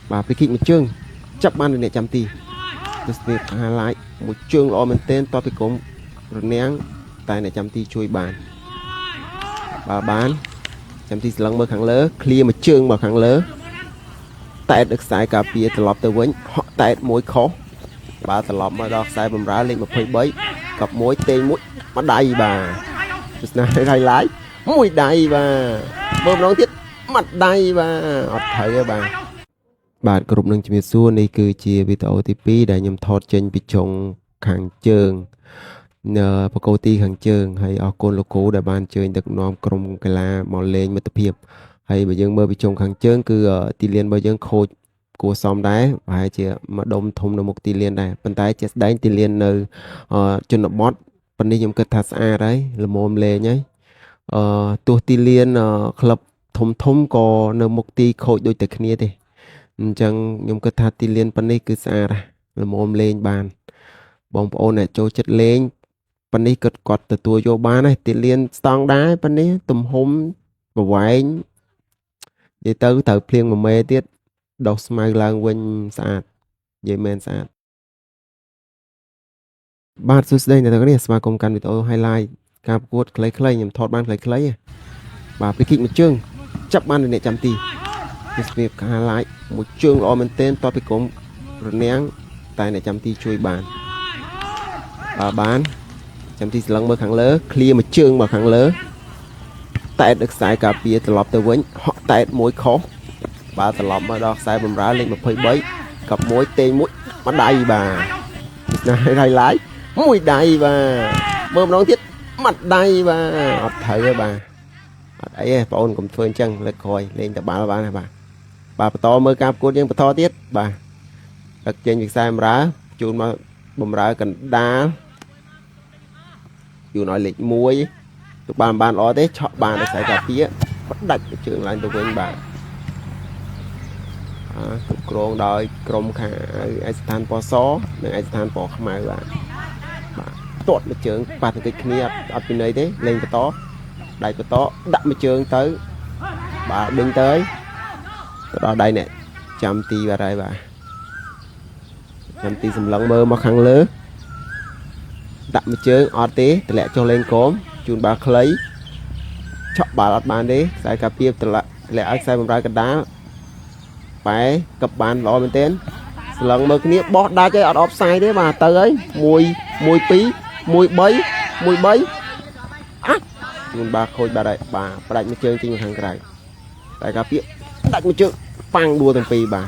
bà free kick một chương chấp ban được nè chăm tì tôi sẽ highlight một chương lo mình tên to bị cốm rồi nén tay này chăm tì chui bàn bà bán chăm tì lần mơ kháng lỡ clear một chương mà kháng lỡ tại được sai cà phê từ lọp từ vĩnh họ tại mối khó bà từ lọp mà đọc sai bầm rá lên một phơi bấy cặp mối tên mũi mắt đầy bà này lái mũi đầy bà bơm đón tiết mặt đầy bà ọt thấy bàกรุ๊ปនឹងជំរាបសួរនេះគឺជាវីដេអូទី2ដែលខ្ញុំថតចេញពីចុងខាងជើងនៅបកគោទីខាងជើងហើយអរគុណលោកគ្រូដែលបានជើញដឹកនាំក្រុមកីឡាមកលេងមិត្តភាពហើយបើយើងមើលពីចុងខាងជើងគឺទីលានរបស់យើងខូចគួរសមដែរប្រហែលជាមួយដុំធំនៅមុខទីលានដែរប៉ុន្តែជាក់ស្ដែងទីលាននៅជនបទប៉ុន្តែខ្ញុំគិតថាស្អាតហើយល្មមលេងហើយទោះទីលានក្លឹបធំក៏នៅមុខទីខូចដូចតែគ្នាទេអញ្ចឹងខ្ញុំគិតថាទីលានប៉ុណ្នេះគឺស្អាតល្មមលេងបានបងប្អូនអ្នកចូលចិត្តលេងប៉ុណ្នេះគាត់ទទួលយកបានហើយទីលានស្តង់ដារប៉ុណ្នេះទំហំប្រវែងនិយាយទៅត្រូវភ្លៀងមួយមេទៀតដុសស្មៅឡើងវិញស្អាតនិយាយមែនស្អាតបាទសួស្តីអ្នកទាំងអស់គ្នាស្វាគមន៍កាន់វីដេអូ highlight ការប្រកួតខ្លីៗខ្ញុំថតបានខ្លីៗបាទ free kick មួយជើងចាប់បានអ្នកចាំទីវាស្វាបខាឡាយមួយជើងល្អមែនទែនតពីក្រុមរនាំងតែអ្នកចាំទីជួយបានបានចាំទីស្លឹងមើលខាងលើ clear មួយជើងមកខាងលើតែដឹកខ្សែការពារត្រឡប់ទៅវិញហក់តែមួយខុសបាទត្រឡប់មកដល់ខ្សែបម្រើលេខ23កប់មួយទេមួយមកដៃបាទណាហើយឡាយមួយដៃបាទមើលម្ដងទៀតមកដៃបាទអត់ត្រូវទេបាទអត់អីទេបងអូនកុំធ្វើអញ្ចឹងលើកក្រោយលេងតែបាល់បានហើយបាទបន្តមើលការប្រកួតយើងបន្តទៀតបាទដឹកចេញពីខ្សែបម្រើជូនមកបម្រើកណ្ដាលយូរឲ្យលេខ1ទៅបានល្អទេឆក់បានខ្សែការពារបដាច់ជើងឡើងទៅវិញបាទគ្រប់គ្រងដោយក្រុមខាងឯកស្ថានពណ៌សនិងឯកស្ថានពណ៌ខ្មៅបាទទាត់មួយជើងប៉ះទង្គិចគ្នាអត់ពីន័យទេលេងបន្តដៃបន្តដាក់មួយជើងទៅបាទដេញទៅទៅដល់ដៃនេះចាំទីបាទហើយបាទចាំទីសម្លឹងមើលមកខាងលើដាក់មួយជើងអត់ទេតម្លាក់ចុះលេងកុំជូនបាល់ខ្លីឆក់បាល់អត់បានទេខ្សែការពារតម្លាក់ឲ្យខ្សែបម្រើកណ្ដាលបែកັບបានល្អមែនទែនស្លឹងមើលគ្នាបោះដាច់ឲ្យអត់អបផ្សាយទេបាទទៅហើយ1 2 1 3 ជូនបាល់ខូចបាត់ហើយបាទផ្ដាច់មួយជើងចេញមកខាងក្រៅតែការពារដាច់មួយជើងប៉ាំងដួលទាំងពីរបាទ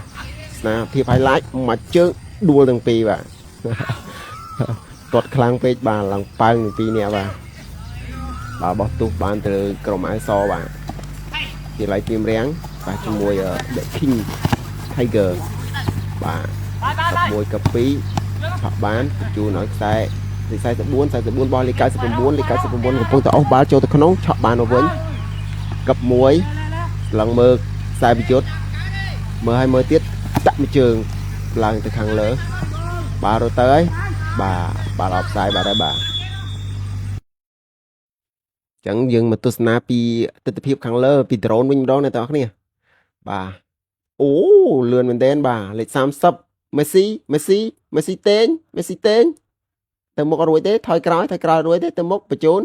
ស្នាភាព highlight មួយជើងដួលទាំងពីរបាទគាត់ខ្លាំងពេកបាទឡើងប៉ើងទាំងពីរនាក់បាទបោះទុះបានទៅក្រុមអែសបាទជាឡៃពីមរាំងបាទជាមួយ The King Tiger បាទ1ក2ឆក់បានបញ្ជូនឲ្យខ្សែលេខ44បោះលេខ99លេខ99កំពុងតែអស់បាល់ចូលទៅក្នុងឆក់បានមកវិញកັບ1ឡើងមើលខ្សែវិយុទ្ធមើលឲ្យមើលទៀតដាក់មួយជើងឡើងទៅខាងលើបាល់រត់ទៅហើយបាទបាល់អបផ្សាយបាទហើយបាទអញ្ចឹងយើងមកទស្សនាពីទស្សនវិជ្ជាខាងលើពី drone វិញម្ដងអ្នកទាំងអស់គ្នាបាទអូលឿនមែនទែនបាទលេខ30មេស៊ីតេងទៅមុខរួចទេថយក្រោយរួចទេទៅមុខបញ្ជូន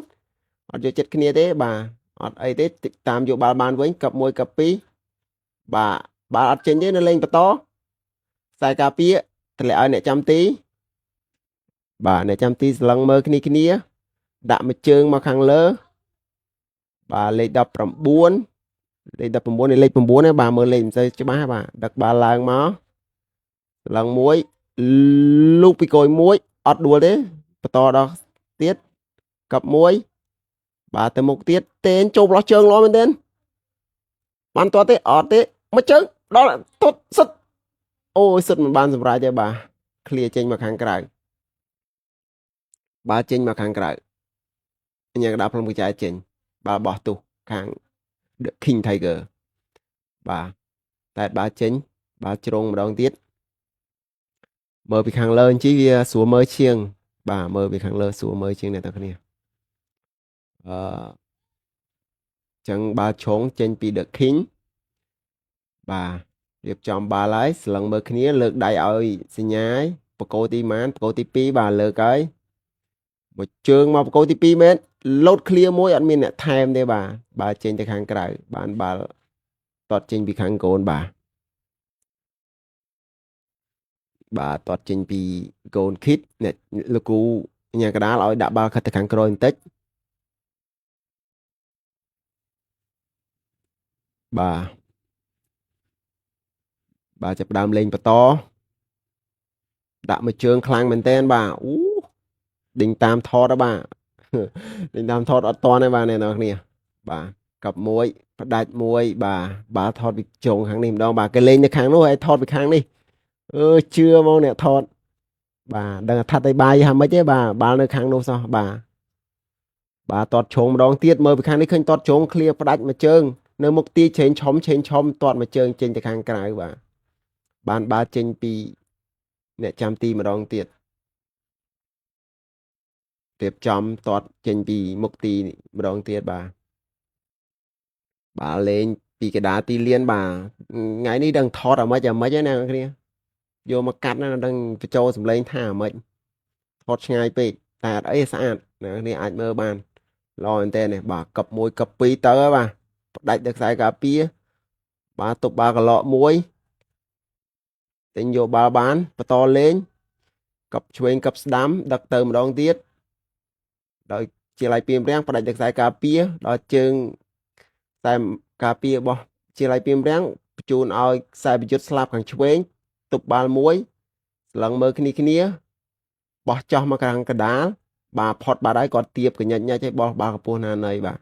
អត់យកចិត្តគ្នាទេបាទអត់អីទេតាមយកបាល់បានវិញកັບ1កັບ2បាទបាល់អត់ចេញទេនៅលេងបន្តខ្សែការពារតម្លាក់ឲ្យអ្នកចាំទីបាទអ្នកចាំទីស្លឹងមើលគ្នាដាក់មួយជើងមកខាងលើបាទលេខ19លេខ19នេះលេខ9ណាបាទមើលលេខមិនសូវច្បាស់បាទដឹកបាល់ឡើងមកឡើងមួយលូកពីកយមួយអត់ដួលទេបន្តដល់ទៀតកັບ1បាទទៅមុខទៀតទេញចូលផ្លោះជើងល្អមែនទេបានតទេអត់ទេមួយជើងដល់ទុតសិតអូយសិតមិនបានសម្រេចទេបាទឃ្លៀចេញមកខាងក្រៅបាទចេញមកខាងក្រៅញ៉ាំកដាផ្លុំកញ្ចែចេញបាទបោះទុះខាង The King Tiger បាទតែបាល់ចេញបាល់ជ្រងម្ដងទៀតមើលពីខាងលើអញ្ជិះវាស្រួលមើលជាងបាទមើលពីខាងលើស្រួលមើលជាងអ្នកទាំងគ្នាចឹងបាល់ជ្រងចេញពី The King បាទ រៀបចំបាល់ហើយស្លឹងមើលគ្នាលើកដៃឲ្យសញ្ញាយបកគោទីម៉ានបកគោទី2បាទលើកហើយមួយជើងមកបកគោទី2មែនលោតឃ្លៀមួយអត់មានអ្នកថែមទេបាទបាល់ចេញទៅខាងក្រៅបានបាល់តត់ចេញពីខាងកូនបាទតត់ចេញពីកូនឃីតអ្នកលោកគ្រូញ៉ាកដាលឲ្យដាក់បាល់ខិតទៅខាងក្រោយបន្តិចបាទចាប់ដើមលេងបន្តដាក់មួយជើងខ្លាំងមែនតើបាទអូដេញតាមថតបាទដេញតាមថតអត់តន់ទេបាទអ្នកនរគ្នាបាទកប់មួយផ្ដាច់មួយបាទបាល់ថតពីជងខាងនេះម្ដងបាទគេលេងនៅខាងនោះហើយថតពីខាងនេះជឿហ្មងអ្នកថតបាទដឹងថាត់ឲ្យបាយហាមិនទេបាទបាល់នៅខាងនោះសោះបាទតតជងម្ដងទៀតមើលពីខាងនេះឃើញតតជងឃ្លៀផ្ដាច់មួយជើងនៅមុខទីឆេងឆំតតមួយជើងចេញទៅខាងក្រៅបាទបានបាល់ចេញពីអ្នកចាំទីម្ដងទៀតរៀបចំតតចេញពីមុខទីម្ដងទៀតបាទលេងពីកដាទីលានបាទថ្ងៃនេះដឹងថតអាម៉េចណាអ្នកគ្នាយកមកកាត់ណាដឹងបញ្ចូលសម្លេងថាអាម៉េចថតឆ្ងាយពេកតែអត់អីស្អាតអ្នកគ្នាអាចមើលបានល្អមែនតើនេះបាទកឹប1កឹប2ទៅហើយបាទផ្ដាច់ដល់ខ្សែការពារបាទទប់បាល់កន្លក់មួយទិញយកបាល់បានបន្តលេងកឹបឆ្វេងកឹបស្ដាំដឹកទៅម្ដងទៀតដោយជាឡៃពីមរាំងផ្ដាច់ដល់ខ្សែការពារដល់ជើងខ្សែការពាររបស់ជាឡៃពីមរាំងបញ្ជូនឲ្យខ្សែប្រយុទ្ធស្លាប់ខាងឆ្វេងទប់បាល់មួយស្លឹងមើលគ្នាបោះចោះមកខាងកណ្ដាលបាទផុតបាត់ហើយគាត់ទៀបកញ្ញិចឲ្យបោះបាល់កពស់ណានៃបាទ